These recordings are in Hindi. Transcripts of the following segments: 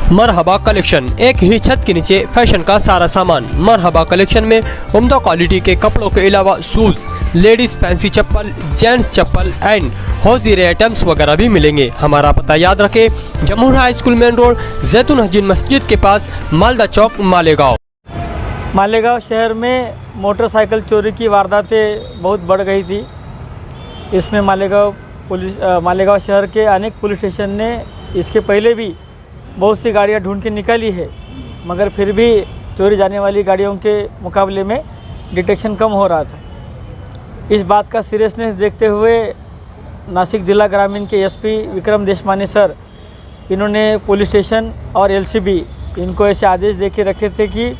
मरहबा कलेक्शन, एक ही छत के नीचे फैशन का सारा सामान। मरहबा कलेक्शन में उम्दा क्वालिटी के कपड़ों के अलावा shoes, ladies fancy chappal, gents chappal and hosiery items वगैरह भी मिलेंगे। हमारा पता याद रखें, जमहूर हाई स्कूल मेन रोड, जैतून हजीन मस्जिद के पास, मालदा चौक, मालेगांव। मालेगांव शहर में मोटरसाइकिल चोरी की वारदातें बहुत बढ़ गई थी। इसमें मालेगांव शहर के अनेक पुलिस स्टेशन ने इसके पहले भी बहुत सी गाड़ियां ढूंढ के निकाली है, मगर फिर भी चोरी जाने वाली गाड़ियों के मुकाबले में डिटेक्शन कम हो रहा था। इस बात का सीरियसनेस देखते हुए नासिक जिला ग्रामीण के एसपी विक्रम देशमानी सर, इन्होंने पुलिस स्टेशन और एलसीबी इनको ऐसे आदेश दे के रखे थे कि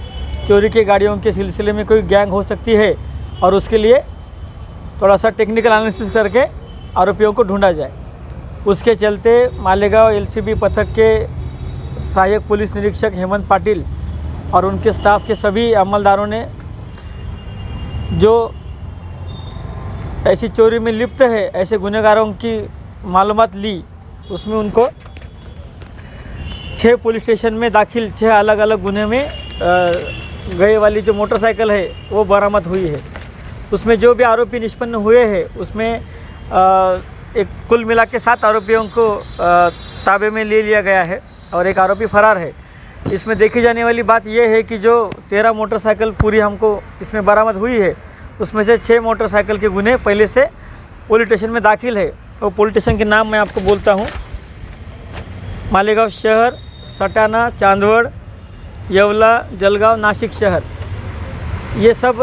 चोरी की गाड़ियों के सिलसिले में कोई गैंग हो सकती है और उसके लिए थोड़ा सा टेक्निकल एनालिसिस करके आरोपियों को ढूंढा जाए। उसके चलते मालेगांव एलसीबी पथक के सहायक पुलिस निरीक्षक हेमंत पाटिल और उनके स्टाफ के सभी अमलदारों ने जो ऐसी चोरी में लिप्त है, ऐसे गुनहगारों की मालूमात ली, उसमें उनको 6 पुलिस स्टेशन में दाखिल 6 अलग अलग गुने में गए वाली जो मोटरसाइकिल है वो बरामद हुई है। उसमें जो भी आरोपी निष्पन्न हुए हैं उसमें एक कुल मिला के 7 आरोपियों को ताबे में ले लिया गया है और एक आरोपी फरार है। इसमें देखी जाने वाली बात यह है कि जो 13 मोटरसाइकिल पूरी हमको इसमें बरामद हुई है, उसमें से 6 मोटरसाइकिल के गुने पहले से पुलिस स्टेशन में दाखिल है। और पुलिस स्टेशन के नाम मैं आपको बोलता हूँ: मालेगांव शहर, सटाना, चांदवड़, येवला, जलगांव, नासिक शहर। ये सब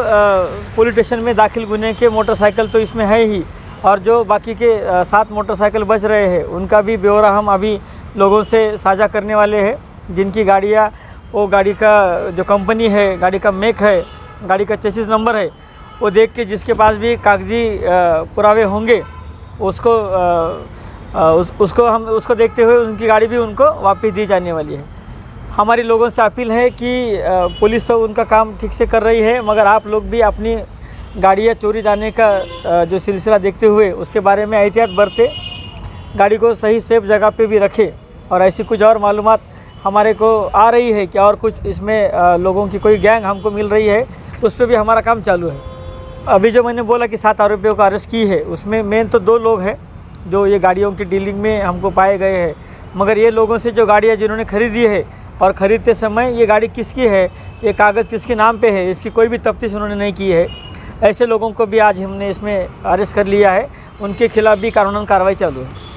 पुलिस स्टेशन में दाखिल गुने के मोटरसाइकिल तो इसमें है ही, और जो बाकी के 7 मोटरसाइकिल बच रहे हैं उनका भी ब्यौरा हम अभी लोगों से साझा करने वाले हैं। जिनकी गाड़ियाँ, वो गाड़ी का जो कंपनी है, गाड़ी का मेक है, गाड़ी का चेसिस नंबर है, वो देख के जिसके पास भी कागजी पुरावे होंगे उसको देखते हुए उनकी गाड़ी भी उनको वापस दी जाने वाली है। हमारी लोगों से अपील है कि पुलिस तो उनका काम ठीक से कर रही है, मगर आप लोग भी अपनी गाड़ियाँ चोरी जाने का जो सिलसिला देखते हुए उसके बारे में एहतियात बरतें, गाड़ी को सही सेफ जगह पे भी रखें। और ऐसी कुछ और मालूमात हमारे को आ रही है कि और कुछ इसमें लोगों की कोई गैंग हमको मिल रही है, उस पर भी हमारा काम चालू है। अभी जो मैंने बोला कि 7 आरोपियों को अरेस्ट की है, उसमें मेन तो 2 लोग हैं जो ये गाड़ियों की डीलिंग में हमको पाए गए हैं। मगर ये लोगों से जो गाड़ियाँ जिन्होंने ख़रीदी है और ख़रीदते समय ये गाड़ी किसकी है, ये कागज़ किसके नाम पे है, इसकी कोई भी तफ्तीश उन्होंने नहीं की है, ऐसे लोगों को भी आज हमने इसमें अरेस्ट कर लिया है। उनके खिलाफ़ भी कानूनन कार्रवाई चालू है।